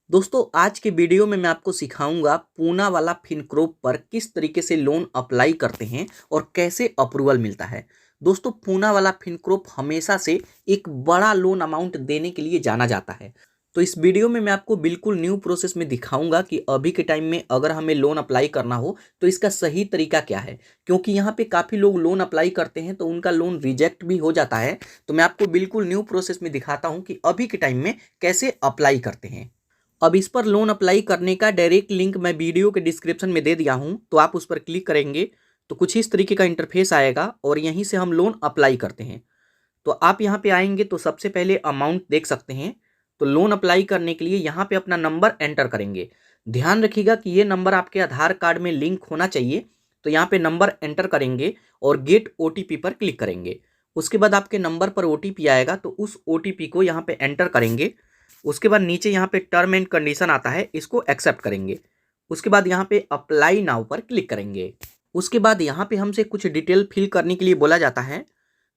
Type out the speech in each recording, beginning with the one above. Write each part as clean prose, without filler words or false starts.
दोस्तों आज के वीडियो में मैं आपको सिखाऊंगा पूना वाला फिनक्रोप पर किस तरीके से लोन अप्लाई करते हैं और कैसे अप्रूवल मिलता है। दोस्तों पूना वाला फिनक्रोप हमेशा से एक बड़ा लोन अमाउंट देने के लिए जाना जाता है। तो इस वीडियो में मैं आपको बिल्कुल न्यू प्रोसेस में दिखाऊंगा कि अभी के टाइम में अगर हमें लोन अप्लाई करना हो तो इसका सही तरीका क्या है, क्योंकि यहाँ पे काफ़ी लोग लोन अप्लाई करते हैं तो उनका लोन रिजेक्ट भी हो जाता है। तो मैं आपको बिल्कुल न्यू प्रोसेस में दिखाता हूँ कि अभी के टाइम में कैसे अप्लाई करते हैं। अब इस पर लोन अप्लाई करने का डायरेक्ट लिंक मैं वीडियो के डिस्क्रिप्शन में दे दिया हूं, तो आप उस पर क्लिक करेंगे तो कुछ इस तरीके का इंटरफेस आएगा और यहीं से हम लोन अप्लाई करते हैं। तो आप यहां पे आएंगे तो सबसे पहले अमाउंट देख सकते हैं। तो लोन अप्लाई करने के लिए यहां पे अपना नंबर एंटर करेंगे। ध्यान रखिएगा कि ये नंबर आपके आधार कार्ड में लिंक होना चाहिए। तो यहाँ पे नंबर एंटर करेंगे और गेट ओटीपी पर क्लिक करेंगे। उसके बाद आपके नंबर पर ओटीपी आएगा तो उस ओटीपी को यहाँ पे एंटर करेंगे। उसके बाद नीचे यहाँ पे टर्म एंड कंडीशन आता है, इसको एक्सेप्ट करेंगे। उसके बाद यहाँ पे अप्लाई नाउ पर क्लिक करेंगे। उसके बाद यहाँ पे हमसे कुछ डिटेल फिल करने के लिए बोला जाता है।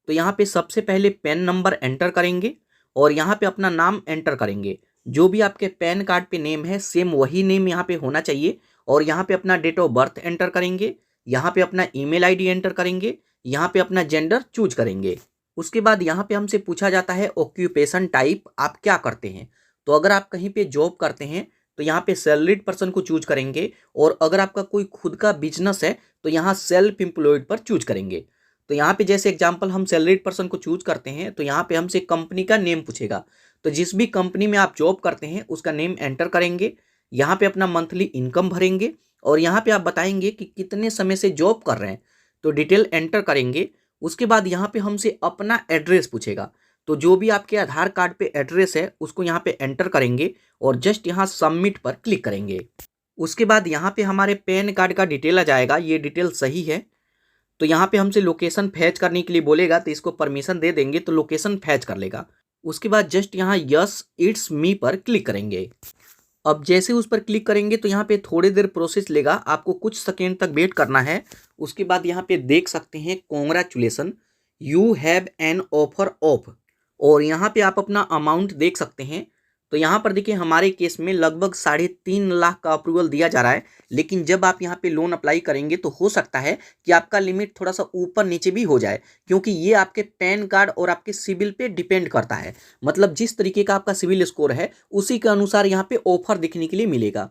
तो यहाँ पे सबसे पहले पैन नंबर एंटर करेंगे और यहाँ पे अपना नाम एंटर करेंगे। जो भी आपके पैन कार्ड पे नेम है सेम वही नेम यहाँ पे होना चाहिए। और यहाँ पे अपना डेट ऑफ बर्थ एंटर करेंगे। यहाँ पे अपना ईमेल आईडी एंटर करेंगे। यहाँ पे अपना जेंडर चूज करेंगे। उसके बाद यहाँ पे हमसे पूछा जाता है ऑक्यूपेशन टाइप, आप क्या करते हैं। तो अगर आप कहीं पे जॉब करते हैं तो यहाँ पे सैलरीड पर्सन को चूज करेंगे। और अगर आपका कोई खुद का बिजनेस है तो यहाँ सेल्फ एम्प्लॉयड पर चूज करेंगे। तो यहाँ पे जैसे एग्जांपल हम सैलरीड पर्सन को चूज करते हैं तो यहाँ पे हमसे कंपनी का नेम पूछेगा। तो जिस भी कंपनी में आप जॉब करते हैं उसका नेम एंटर करेंगे। यहाँ पे अपना मंथली इनकम भरेंगे और यहाँ पे आप बताएंगे कि कितने समय से जॉब कर रहे हैं। तो डिटेल एंटर करेंगे। उसके बाद यहाँ पे हमसे अपना एड्रेस पूछेगा। तो जो भी आपके आधार कार्ड पे एड्रेस है उसको यहाँ पे एंटर करेंगे और जस्ट यहाँ सबमिट पर क्लिक करेंगे। उसके बाद यहाँ पे हमारे पैन कार्ड का डिटेल आ जाएगा, ये डिटेल सही है। तो यहाँ पे हमसे लोकेशन फैच करने के लिए बोलेगा तो इसको परमिशन दे देंगे तो लोकेशन फैच कर लेगा। उसके बाद जस्ट यहाँ यस इट्स मी पर क्लिक करेंगे। अब जैसे उस पर क्लिक करेंगे तो यहाँ पे थोड़ी देर प्रोसेस लेगा, आपको कुछ सेकेंड तक वेट करना है। उसके बाद यहाँ पे देख सकते हैं congratulation you have an offer of. और यहाँ पे आप अपना अमाउंट देख सकते हैं। तो यहाँ पर देखिए हमारे केस में लगभग 3.5 लाख का अप्रूवल दिया जा रहा है। लेकिन जब आप यहाँ पे लोन अप्लाई करेंगे तो हो सकता है कि आपका लिमिट थोड़ा सा ऊपर नीचे भी हो जाए, क्योंकि ये आपके पैन कार्ड और आपके सिविल पे डिपेंड करता है। मतलब जिस तरीके का आपका सिविल स्कोर है उसी के अनुसार यहाँ पे ऑफर दिखने के लिए मिलेगा।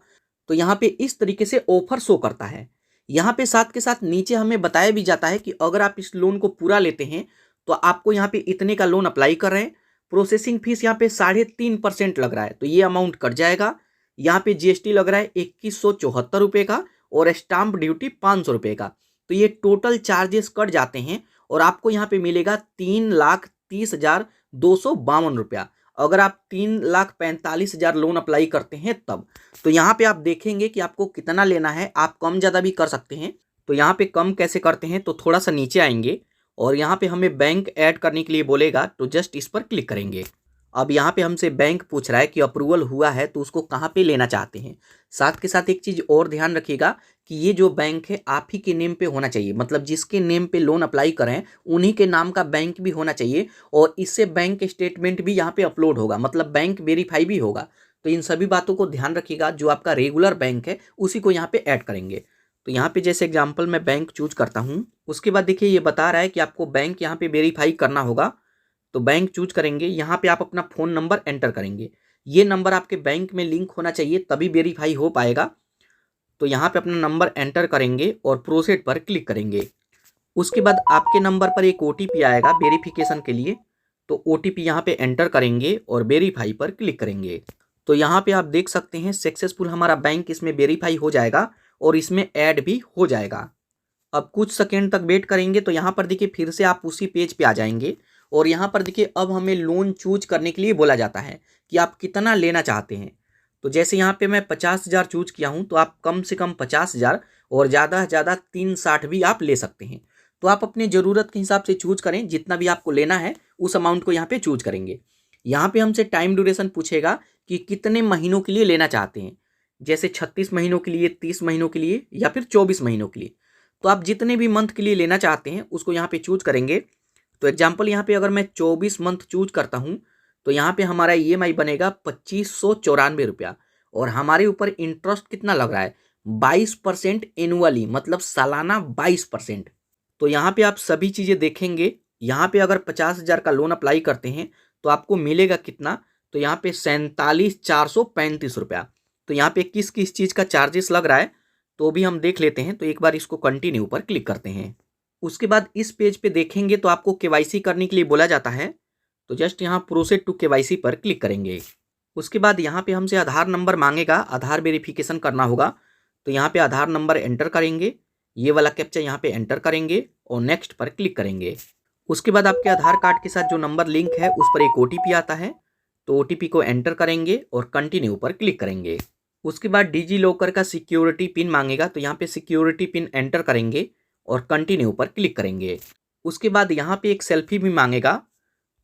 तो यहाँ पे इस तरीके से ऑफर शो करता है। यहाँ पे साथ के साथ नीचे हमें बताया भी जाता है कि अगर आप इस लोन को पूरा लेते हैं तो आपको यहाँ पे इतने का लोन अप्लाई कर रहे हैं, प्रोसेसिंग फीस यहाँ पे 3.5% लग रहा है तो ये अमाउंट कट जाएगा। यहाँ पे जीएसटी लग रहा है 2174 रुपये का और स्टाम्प ड्यूटी 500 रुपये का। तो ये टोटल चार्जेस कट जाते हैं और आपको यहाँ पे मिलेगा 3,30,252 रुपया। अगर आप 3,45,000 लोन अप्लाई करते हैं तब। तो यहाँ पे आप देखेंगे कि आपको कितना लेना है, आप कम ज़्यादा भी कर सकते हैं। तो यहाँ पे कम कैसे करते हैं, तो थोड़ा सा नीचे आएंगे और यहाँ पे हमें बैंक ऐड करने के लिए बोलेगा तो जस्ट इस पर क्लिक करेंगे। अब यहाँ पे हमसे बैंक पूछ रहा है कि अप्रूवल हुआ है तो उसको कहाँ पे लेना चाहते हैं। साथ के साथ एक चीज़ और ध्यान रखिएगा कि ये जो बैंक है आप ही के नेम पे होना चाहिए, मतलब जिसके नेम पे लोन अप्लाई करें उन्हीं के नाम का बैंक भी होना चाहिए। और इससे बैंक स्टेटमेंट भी यहाँ पे अपलोड होगा, मतलब बैंक वेरीफाई भी होगा। तो इन सभी बातों को ध्यान रखिएगा। जो आपका रेगुलर बैंक है उसी को यहाँ पे ऐड करेंगे। तो यहाँ पे जैसे एग्जांपल मैं बैंक चूज करता हूँ। उसके बाद देखिए ये बता रहा है कि आपको बैंक यहाँ पे वेरीफाई करना होगा। तो बैंक चूज करेंगे, यहाँ पे आप अपना फ़ोन नंबर एंटर करेंगे। ये नंबर आपके बैंक में लिंक होना चाहिए तभी वेरीफाई हो पाएगा। तो यहाँ पे अपना नंबर एंटर करेंगे और प्रोसीड पर क्लिक करेंगे। उसके बाद आपके नंबर पर एक ओटीपी आएगा वेरिफिकेशन के लिए। तो ओटीपी यहाँ पे एंटर करेंगे और वेरीफाई पर क्लिक करेंगे। तो यहाँ पे आप देख सकते हैं सक्सेसफुल हमारा बैंक इसमें वेरीफाई हो जाएगा और इसमें ऐड भी हो जाएगा। अब कुछ सेकेंड तक वेट करेंगे तो यहाँ पर देखिए फिर से आप उसी पेज पे आ जाएंगे और यहाँ पर देखिए अब हमें लोन चूज करने के लिए बोला जाता है कि आप कितना लेना चाहते हैं। तो जैसे यहाँ पे मैं 50,000 चूज किया हूँ तो आप कम से कम 50,000 और ज़्यादा से ज़्यादा 360 भी आप ले सकते हैं। तो आप अपनी ज़रूरत के हिसाब से चूज करें, जितना भी आपको लेना है उस अमाउंट को यहाँ पे चूज करेंगे। यहाँ पे हमसे टाइम ड्यूरेशन पूछेगा कि कितने महीनों के लिए लेना चाहते हैं, जैसे 36 महीनों के लिए, 30 महीनों के लिए या फिर 24 महीनों के लिए। तो आप जितने भी मंथ के लिए लेना चाहते हैं उसको यहाँ पे चूज करेंगे। तो एग्जाम्पल यहाँ पे अगर मैं 24 मंथ चूज करता हूँ तो यहाँ पे हमारा ईएमआई बनेगा 2594 रुपया। और हमारे ऊपर इंटरेस्ट कितना लग रहा है, 22% एनुअली, मतलब सालाना 22%। तो यहाँ पे आप सभी चीज़ें देखेंगे। यहाँ पे अगर 50,000 का लोन अप्लाई करते हैं तो आपको मिलेगा कितना, तो यहाँ पे 47,435 रुपया। तो यहाँ पे किस किस चीज़ का चार्जेस लग रहा है तो भी हम देख लेते हैं। तो एक बार इसको कंटिन्यू पर क्लिक करते हैं। उसके बाद इस पेज पे देखेंगे तो आपको केवाईसी करने के लिए बोला जाता है। तो जस्ट यहाँ प्रोसीड टू केवाईसी पर क्लिक करेंगे। उसके बाद यहाँ पे हमसे आधार नंबर मांगेगा, आधार वेरिफिकेशन करना होगा। तो यहाँ पे आधार नंबर एंटर करेंगे, ये वाला कैप्चा यहाँ पे एंटर करेंगे और नेक्स्ट पर क्लिक करेंगे। उसके बाद आपके आधार कार्ड के साथ जो नंबर लिंक है उस पर एक ओटीपी आता है। तो ओटीपी को एंटर करेंगे और कंटिन्यू पर क्लिक करेंगे। उसके बाद डिजी लॉकर का सिक्योरिटी पिन मांगेगा। तो यहाँ पे सिक्योरिटी पिन एंटर करेंगे और कंटिन्यू पर क्लिक करेंगे। उसके बाद यहाँ पे एक सेल्फी भी मांगेगा।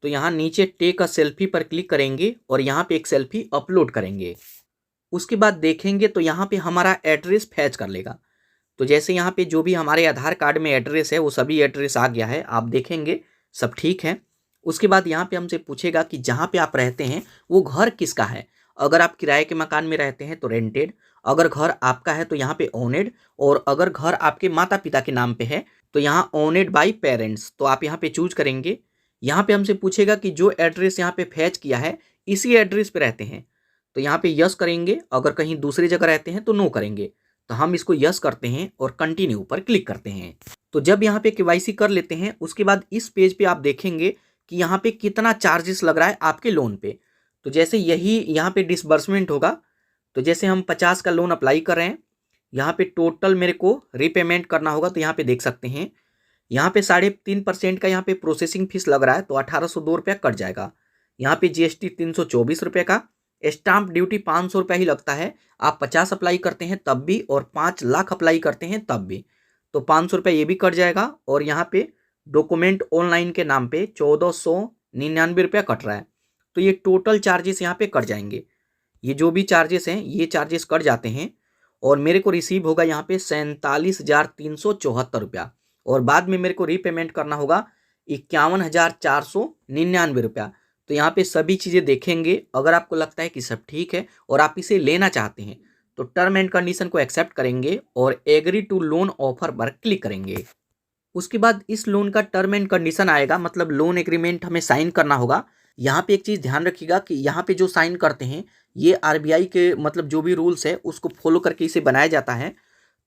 तो यहाँ नीचे टेक अ सेल्फी पर क्लिक करेंगे और यहाँ पे एक सेल्फी अपलोड करेंगे। उसके बाद देखेंगे तो यहाँ पे हमारा एड्रेस फैच कर लेगा। तो जैसे यहाँ पे जो भी हमारे आधार कार्ड में एड्रेस है वो सभी एड्रेस आ गया है, आप देखेंगे सब ठीक है। उसके बाद यहाँ पे हमसे पूछेगा कि जहाँ पे आप रहते हैं वो घर किसका है। अगर आप किराए के मकान में रहते हैं तो रेंटेड, अगर घर आपका है तो यहाँ पे ओनेड, और अगर घर आपके माता पिता के नाम पे है तो यहाँ ओनेड बाई पेरेंट्स। तो आप यहाँ पे चूज करेंगे। यहाँ पे हमसे पूछेगा कि जो एड्रेस यहाँ पे फैच किया है इसी एड्रेस पे रहते हैं। तो यहाँ पे यस करेंगे, अगर कहीं दूसरी जगह रहते हैं तो नो करेंगे। तो हम इसको यस करते हैं और कंटिन्यू पर क्लिक करते हैं। तो जब यहाँ पे केवाईसी कर लेते हैं उसके बाद इस पेज पे आप देखेंगे कि यहाँ पे कितना चार्जेस लग रहा है आपके लोन पे। तो जैसे यही यहाँ पे डिसबर्समेंट होगा। तो जैसे हम 50 का लोन अप्लाई कर रहे हैं, यहाँ पे टोटल मेरे को रीपेमेंट करना होगा। तो यहाँ पे देख सकते हैं यहाँ पे 3.5% का यहाँ पे प्रोसेसिंग फीस लग रहा है। तो 1802 रुपया कट जाएगा। यहाँ पे जीएसटी 324 रुपये का, स्टाम्प ड्यूटी 500 रुपया ही लगता है। आप 50 अप्लाई करते हैं तब भी और 5 लाख अप्लाई करते हैं तब भी, तो 500 रुपया ये भी कट जाएगा। और यहाँ पे डॉक्यूमेंट ऑनलाइन के नाम पे 1499 रुपया कट रहा है। तो ये टोटल चार्जेस यहाँ पे कट जाएंगे। ये जो भी चार्जेस हैं ये चार्जेस कट जाते हैं और मेरे को रिसीव होगा यहाँ पे 47,374 रुपया। और बाद में मेरे को रीपेमेंट करना होगा 51,499 रुपया। तो यहाँ पे सभी चीज़ें देखेंगे। अगर आपको लगता है कि सब ठीक है और आप इसे लेना चाहते हैं तो टर्म एंड कंडीशन को एक्सेप्ट करेंगे और एग्री टू लोन ऑफर पर क्लिक करेंगे। उसके बाद इस लोन का टर्म एंड कंडीशन आएगा, मतलब लोन एग्रीमेंट हमें साइन करना होगा। यहाँ पे एक चीज़ ध्यान रखिएगा कि यहाँ पे जो साइन करते हैं ये आरबीआई के मतलब जो भी रूल्स है उसको फॉलो करके इसे बनाया जाता है।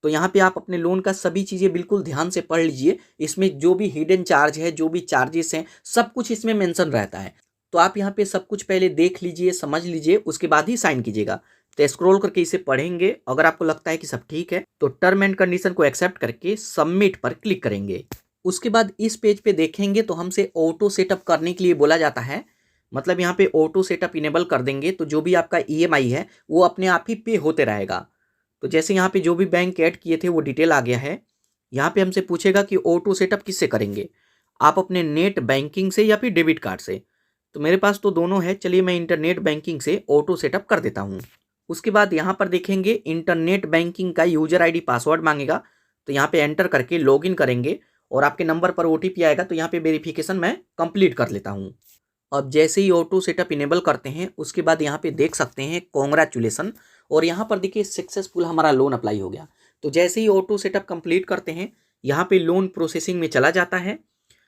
तो यहाँ पे आप अपने लोन का सभी चीज़ें बिल्कुल ध्यान से पढ़ लीजिए। इसमें जो भी हिडन चार्ज है, जो भी चार्जेस हैं, सब कुछ इसमें मेंशन रहता है। तो आप यहाँ पे सब कुछ पहले देख लीजिए, समझ लीजिए, उसके बाद ही साइन कीजिएगा। तो स्क्रॉल करके इसे पढ़ेंगे। अगर आपको लगता है कि सब ठीक है तो टर्म एंड कंडीशन को एक्सेप्ट करके सबमिट पर क्लिक करेंगे। उसके बाद इस पेज पे देखेंगे तो हमसे ऑटो सेटअप करने के लिए बोला जाता है। मतलब यहाँ पे ऑटो सेटअप इनेबल कर देंगे तो जो भी आपका ईएमआई है वो अपने आप ही पे होते रहेगा। तो जैसे यहाँ पे जो भी बैंक ऐड किए थे वो डिटेल आ गया है। यहाँ पे हमसे पूछेगा कि ऑटो सेटअप किससे करेंगे, आप अपने नेट बैंकिंग से या फिर डेबिट कार्ड से। तो मेरे पास तो दोनों है, चलिए मैं इंटरनेट बैंकिंग से ऑटो सेटअप कर देता हूँ। उसके बाद यहाँ पर देखेंगे इंटरनेट बैंकिंग का यूजर आईडी पासवर्ड मांगेगा। तो यहाँ पे एंटर करके लॉगिन करेंगे और आपके नंबर पर ओटीपी आएगा। तो यहाँ पे वेरिफिकेशन मैं कंप्लीट कर लेता हूँ। अब जैसे ही ऑटो सेटअप इनेबल करते हैं उसके बाद यहाँ पे देख सकते हैं कॉन्ग्रेचुलेसन, और यहाँ पर देखिए सक्सेसफुल हमारा लोन अप्लाई हो गया। तो जैसे ही ऑटो सेटअप कंप्लीट करते हैं यहाँ पे लोन प्रोसेसिंग में चला जाता है।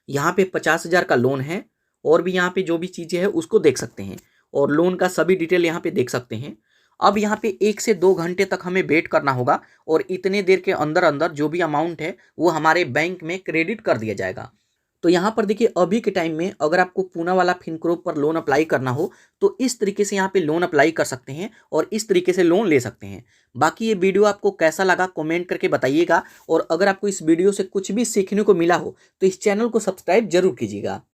यहाँ पे 50,000 का लोन है और भी यहाँ पे जो भी चीज़ें हैं उसको देख सकते हैं और लोन का सभी डिटेल यहाँ पे देख सकते हैं। अब यहाँ पे 1 से 2 घंटे तक हमें वेट करना होगा और इतने देर के अंदर अंदर जो भी अमाउंट है वो हमारे बैंक में क्रेडिट कर दिया जाएगा। तो यहाँ पर देखिए अभी के टाइम में अगर आपको पूना वाला फिनक्रोप पर लोन अप्लाई करना हो तो इस तरीके से यहाँ पे लोन अप्लाई कर सकते हैं और इस तरीके से लोन ले सकते हैं। बाकी ये वीडियो आपको कैसा लगा कमेंट करके बताइएगा, और अगर आपको इस वीडियो से कुछ भी सीखने को मिला हो तो इस चैनल को सब्सक्राइब जरूर कीजिएगा।